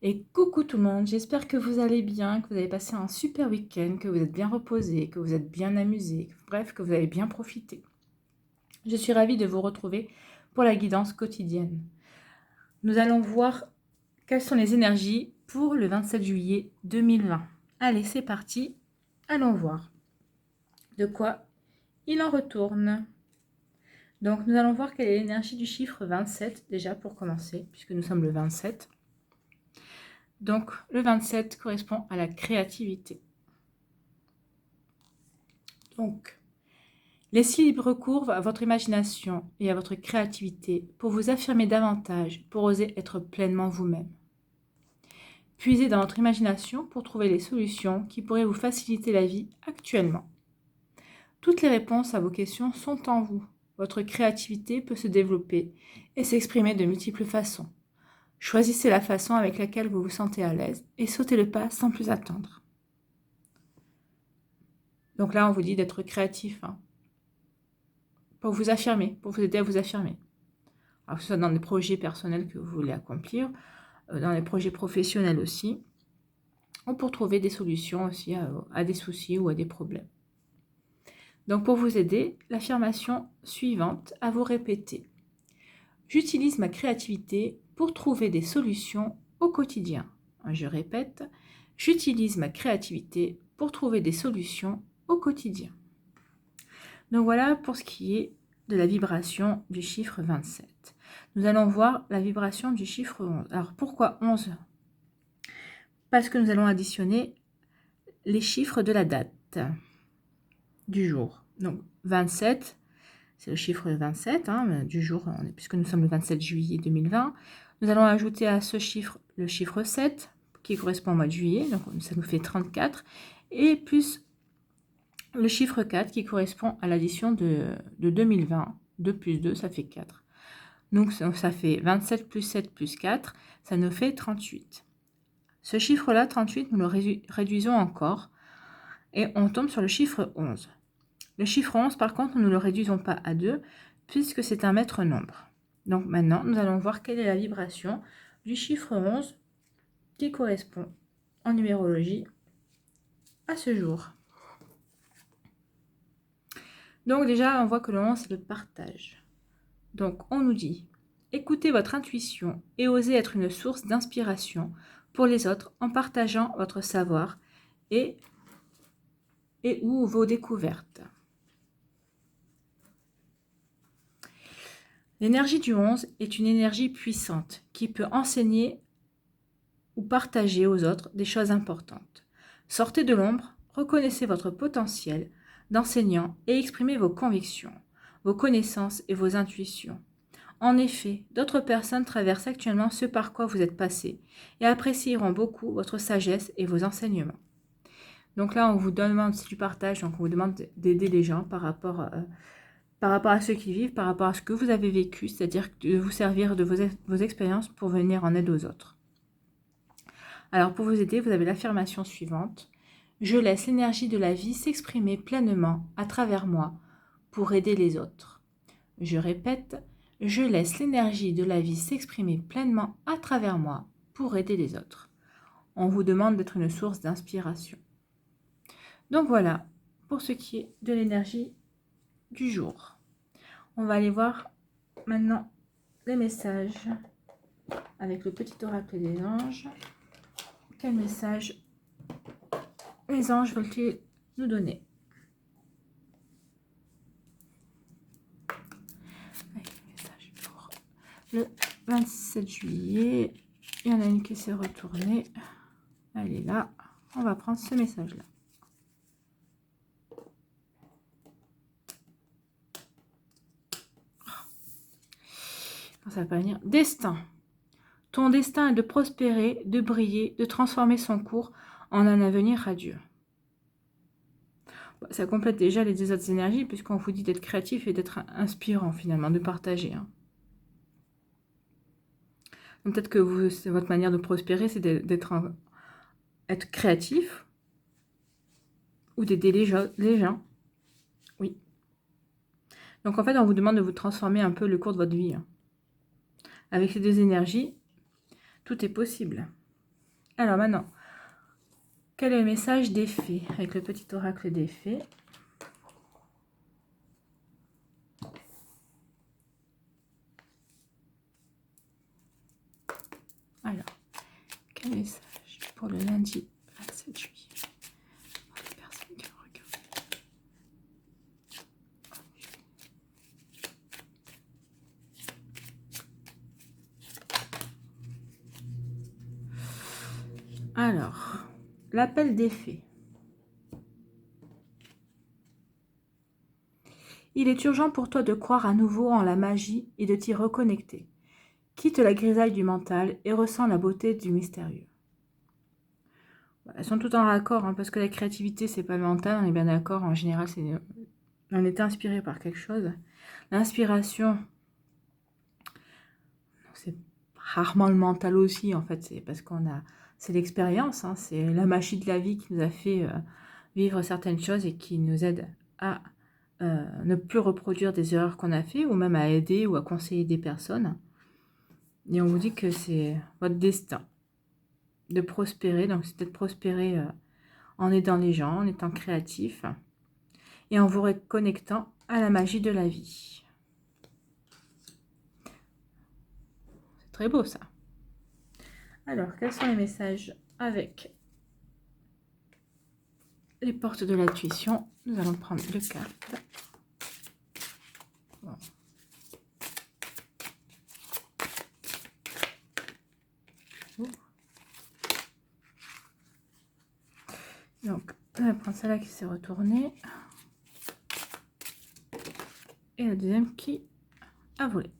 Et coucou tout le monde, j'espère que vous allez bien, que vous avez passé un super week-end, que vous êtes bien reposé, que vous êtes bien amusé, bref, que vous avez bien profité. Je suis ravie de vous retrouver pour la guidance quotidienne. Nous allons voir quelles sont les énergies pour le 27 juillet 2020. Allez, c'est parti, allons voir de quoi il en retourne. Donc nous allons voir quelle est l'énergie du chiffre 27 déjà pour commencer, puisque nous sommes le 27. Donc, le 27 correspond à la créativité. Donc, laissez libre cours à votre imagination et à votre créativité pour vous affirmer davantage, pour oser être pleinement vous-même. Puisez dans votre imagination pour trouver les solutions qui pourraient vous faciliter la vie actuellement. Toutes les réponses à vos questions sont en vous. Votre créativité peut se développer et s'exprimer de multiples façons. Choisissez la façon avec laquelle vous vous sentez à l'aise et sautez le pas sans plus attendre. Donc là, on vous dit d'être créatif, pour vous affirmer, pour vous aider à vous affirmer. Alors que ce soit dans des projets personnels que vous voulez accomplir, dans les projets professionnels aussi, ou pour trouver des solutions aussi à des soucis ou à des problèmes. Donc pour vous aider, l'affirmation suivante à vous répéter. J'utilise ma créativité pour trouver des solutions au quotidien. Je répète, j'utilise ma créativité pour trouver des solutions au quotidien. Donc voilà pour ce qui est de la vibration du chiffre 27. Nous allons voir la vibration du chiffre 11. Alors pourquoi 11 ? Parce que nous allons additionner les chiffres de la date du jour. Donc 27, c'est le chiffre 27 du jour, puisque nous sommes le 27 juillet 2020. Nous allons ajouter à ce chiffre le chiffre 7, qui correspond au mois de juillet, donc ça nous fait 34, et plus le chiffre 4 qui correspond à l'addition de 2020. 2 plus 2, ça fait 4. Donc ça fait 27 plus 7 plus 4, ça nous fait 38. Ce chiffre-là, 38, nous le réduisons encore et on tombe sur le chiffre 11. Le chiffre 11, par contre, nous ne le réduisons pas à 2 puisque c'est un maître nombre. Donc maintenant, nous allons voir quelle est la vibration du chiffre 11 qui correspond en numérologie à ce jour. Donc déjà, on voit que le 11, c'est le partage. Donc on nous dit, écoutez votre intuition et osez être une source d'inspiration pour les autres en partageant votre savoir et ou vos découvertes. L'énergie du 11 est une énergie puissante qui peut enseigner ou partager aux autres des choses importantes. Sortez de l'ombre, reconnaissez votre potentiel d'enseignant et exprimez vos convictions, vos connaissances et vos intuitions. En effet, d'autres personnes traversent actuellement ce par quoi vous êtes passé et apprécieront beaucoup votre sagesse et vos enseignements. Donc là, on vous demande, si tu partages, donc on vous demande d'aider les gens par rapport à ceux qui vivent, par rapport à ce que vous avez vécu, c'est-à-dire de vous servir de vos expériences pour venir en aide aux autres. Alors pour vous aider, vous avez l'affirmation suivante. Je laisse l'énergie de la vie s'exprimer pleinement à travers moi pour aider les autres. Je répète, je laisse l'énergie de la vie s'exprimer pleinement à travers moi pour aider les autres. On vous demande d'être une source d'inspiration. Donc voilà, pour ce qui est de l'énergie du jour. On va aller voir maintenant les messages avec le petit oracle des anges. Quel message les anges veulent-ils nous donner ? Le 27 juillet, il y en a une qui s'est retournée. Elle est là. On va prendre ce message-là. Ça va pas venir. Destin. Ton destin est de prospérer, de briller, de transformer son cours en un avenir radieux. Ça complète déjà les deux autres énergies puisqu'on vous dit d'être créatif et d'être inspirant finalement, de partager. Peut-être que votre manière de prospérer, c'est être créatif ou d'aider les gens. Oui. Donc en fait, on vous demande de vous transformer un peu le cours de votre vie. Avec ces deux énergies, tout est possible. Alors maintenant, quel est le message des fées avec le petit oracle des fées? Alors, quel message pour le lundi 27 juillet pour les personnes qui me regardent? Alors, l'appel des fées. Il est urgent pour toi de croire à nouveau en la magie et de t'y reconnecter. Quitte la grisaille du mental et ressens la beauté du mystérieux. Elles sont toutes en raccord, hein, parce que la créativité, c'est pas le mental, on est bien d'accord. En général, on est inspiré par quelque chose. L'inspiration, c'est rarement le mental aussi, en fait. C'est parce c'est l'expérience, hein, c'est la magie de la vie qui nous a fait vivre certaines choses et qui nous aide à ne plus reproduire des erreurs qu'on a fait, ou même à aider ou à conseiller des personnes. Et on vous dit que c'est votre destin de prospérer, donc c'est peut-être prospérer en aidant les gens, en étant créatif et en vous reconnectant à la magie de la vie. C'est très beau ça. Alors, quels sont les messages avec les portes de l'intuition? Nous allons prendre deux cartes. Bon. Donc, on va prendre celle-là qui s'est retournée. Et la deuxième qui a volé.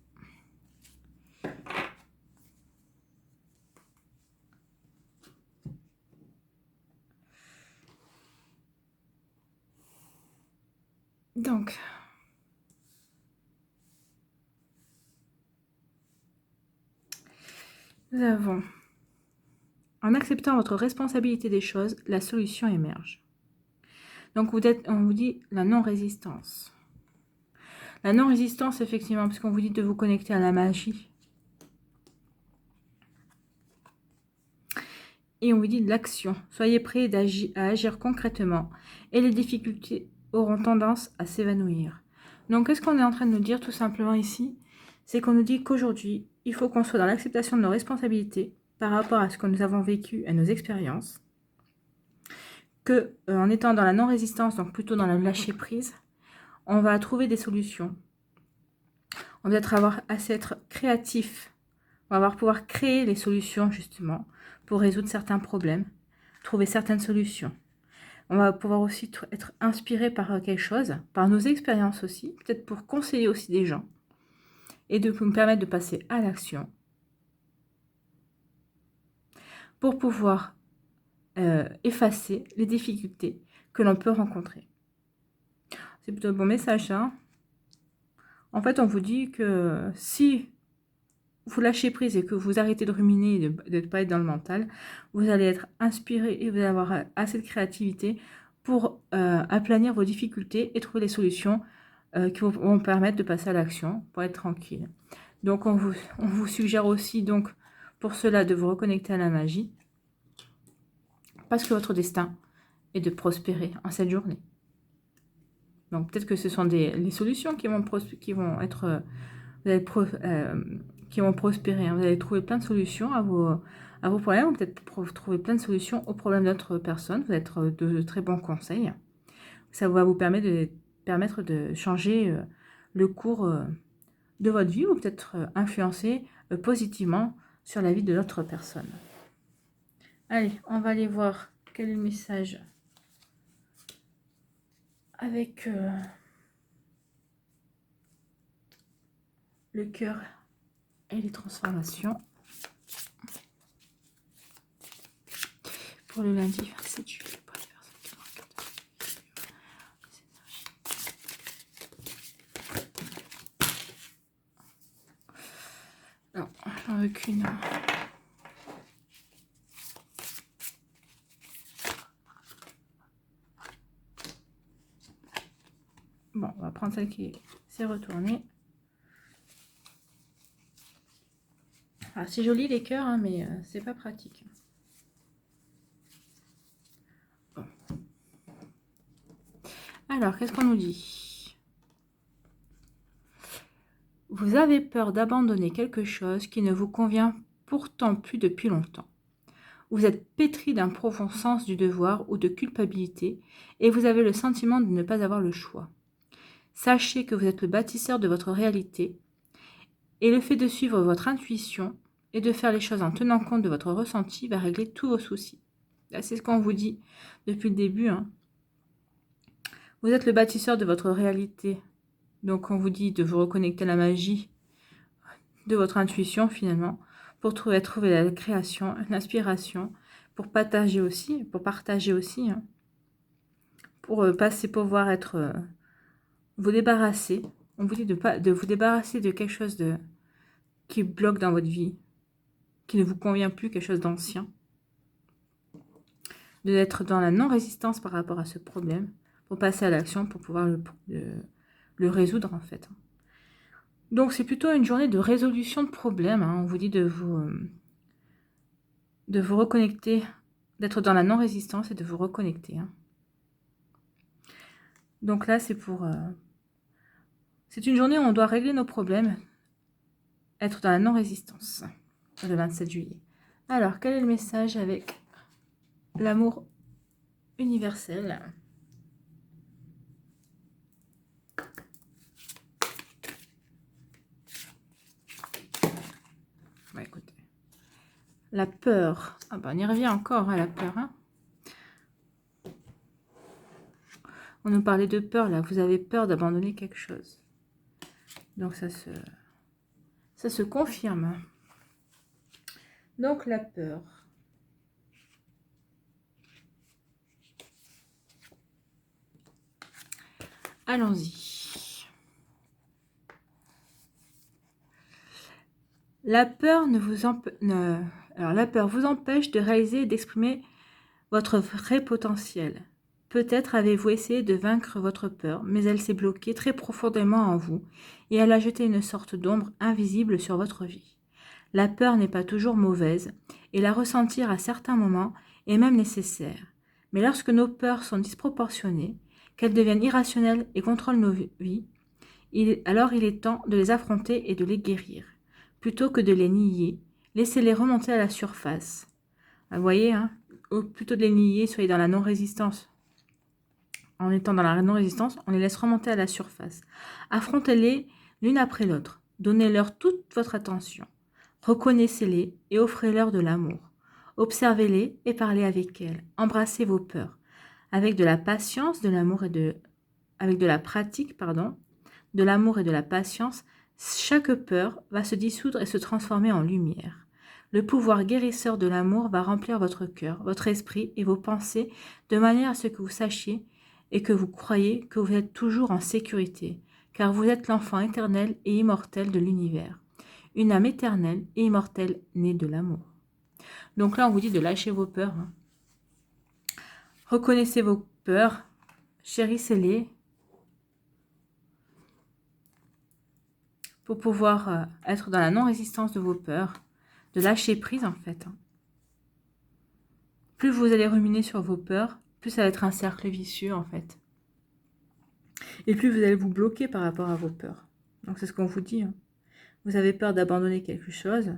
Donc, nous avons, en acceptant votre responsabilité des choses, la solution émerge. Donc, on vous dit la non-résistance. La non-résistance, effectivement, parce qu'on vous dit de vous connecter à la magie. Et on vous dit de l'action. Soyez prêts à agir concrètement et les difficultés auront tendance à s'évanouir. Donc, qu'est-ce qu'on est en train de nous dire tout simplement ici? C'est qu'on nous dit qu'aujourd'hui, il faut qu'on soit dans l'acceptation de nos responsabilités par rapport à ce que nous avons vécu et nos expériences. Que en étant dans la non-résistance, donc plutôt dans la lâcher-prise, on va trouver des solutions. On va avoir assez être créatif. On va pouvoir créer les solutions justement pour résoudre certains problèmes, trouver certaines solutions. On va pouvoir aussi être inspiré par quelque chose, par nos expériences aussi, peut-être pour conseiller aussi des gens et de nous permettre de passer à l'action pour pouvoir effacer les difficultés que l'on peut rencontrer. C'est plutôt un bon message, hein. En fait, on vous dit que si vous lâchez prise et que vous arrêtez de ruminer et de ne pas être dans le mental, vous allez être inspiré et vous allez avoir assez de créativité pour aplanir vos difficultés et trouver des solutions qui vont permettre de passer à l'action pour être tranquille. Donc, on vous suggère aussi, donc, pour cela, de vous reconnecter à la magie parce que votre destin est de prospérer en cette journée. Donc, peut-être que ce sont les solutions qui vont être... qui vont prospérer. Hein. Vous allez trouver plein de solutions à vos problèmes, ou peut-être trouver plein de solutions aux problèmes d'autres personnes. Vous allez être de très bons conseils. Ça va vous permettre de changer le cours de votre vie, ou peut-être influencer positivement sur la vie de l'autre personne. Allez, on va aller voir quel est le message avec le cœur et les transformations pour le lundi 27 juillet. Pour les personnes qui regardent. Non, j'en veux qu'une. Bon, on va prendre celle qui s'est retournée. Ah, c'est joli les cœurs, hein, mais c'est pas pratique. Alors, qu'est-ce qu'on nous dit? Vous avez peur d'abandonner quelque chose qui ne vous convient pourtant plus depuis longtemps. Vous êtes pétri d'un profond sens du devoir ou de culpabilité et vous avez le sentiment de ne pas avoir le choix. Sachez que vous êtes le bâtisseur de votre réalité et le fait de suivre votre intuition et de faire les choses en tenant compte de votre ressenti va régler tous vos soucis. Là, c'est ce qu'on vous dit depuis le début. Vous êtes le bâtisseur de votre réalité. Donc, on vous dit de vous reconnecter à la magie de votre intuition, finalement, pour trouver la création, l'inspiration, pour partager aussi, pour pouvoir être, vous débarrasser. On vous dit de vous débarrasser de quelque chose qui bloque dans votre vie, qui ne vous convient plus, quelque chose d'ancien. D'être dans la non-résistance par rapport à ce problème, pour passer à l'action, pour pouvoir le résoudre, en fait. Donc, c'est plutôt une journée de résolution de problèmes. On vous dit de vous reconnecter, d'être dans la non-résistance et de vous reconnecter. Donc là, c'est une journée où on doit régler nos problèmes, être dans la non-résistance, le 27 juillet. Alors, quel est le message avec l'amour universel ? Écoutez. La peur. Ah ben, on y revient encore à la peur. On nous parlait de peur, là. Vous avez peur d'abandonner quelque chose. Donc, ça se confirme. Donc, la peur. Allons-y. La peur la peur vous empêche de réaliser et d'exprimer votre vrai potentiel. Peut-être avez-vous essayé de vaincre votre peur, mais elle s'est bloquée très profondément en vous et elle a jeté une sorte d'ombre invisible sur votre vie. La peur n'est pas toujours mauvaise et la ressentir à certains moments est même nécessaire. Mais lorsque nos peurs sont disproportionnées, qu'elles deviennent irrationnelles et contrôlent nos vies, alors il est temps de les affronter et de les guérir. Plutôt que de les nier, laissez-les remonter à la surface. Vous voyez, plutôt de les nier, soyez dans la non-résistance. En étant dans la non-résistance, on les laisse remonter à la surface. Affrontez-les l'une après l'autre. Donnez-leur toute votre attention. Reconnaissez-les et offrez-leur de l'amour. Observez-les et parlez avec elles. Embrassez vos peurs. Avec de la patience, de l'amour avec de la pratique, de l'amour et de la patience, chaque peur va se dissoudre et se transformer en lumière. Le pouvoir guérisseur de l'amour va remplir votre cœur, votre esprit et vos pensées de manière à ce que vous sachiez et que vous croyez que vous êtes toujours en sécurité, car vous êtes l'enfant éternel et immortel de l'univers. Une âme éternelle et immortelle née de l'amour. Donc là, on vous dit de lâcher vos peurs. Reconnaissez vos peurs, chérissez-les, pour pouvoir être dans la non-résistance de vos peurs, de lâcher prise en fait. Plus vous allez ruminer sur vos peurs, plus ça va être un cercle vicieux en fait. Et plus vous allez vous bloquer par rapport à vos peurs. Donc c'est ce qu'on vous dit. Vous avez peur d'abandonner quelque chose,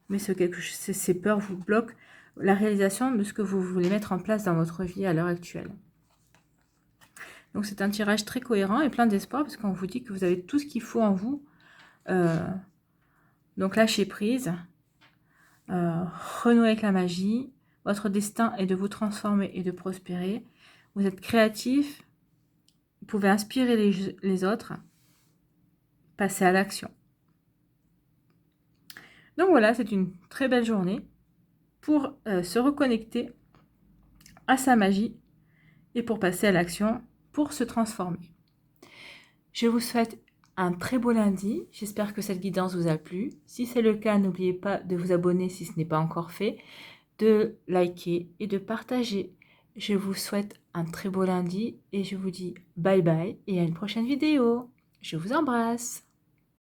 mais ces peurs vous bloquent la réalisation de ce que vous voulez mettre en place dans votre vie à l'heure actuelle. Donc c'est un tirage très cohérent et plein d'espoir parce qu'on vous dit que vous avez tout ce qu'il faut en vous. Donc lâchez prise, renouez avec la magie. Votre destin est de vous transformer et de prospérer. Vous êtes créatif, vous pouvez inspirer les autres, passer à l'action. Donc voilà, c'est une très belle journée pour se reconnecter à sa magie et pour passer à l'action, pour se transformer. Je vous souhaite un très beau lundi. J'espère que cette guidance vous a plu. Si c'est le cas, n'oubliez pas de vous abonner si ce n'est pas encore fait, de liker et de partager. Je vous souhaite un très beau lundi et je vous dis bye bye et à une prochaine vidéo. Je vous embrasse.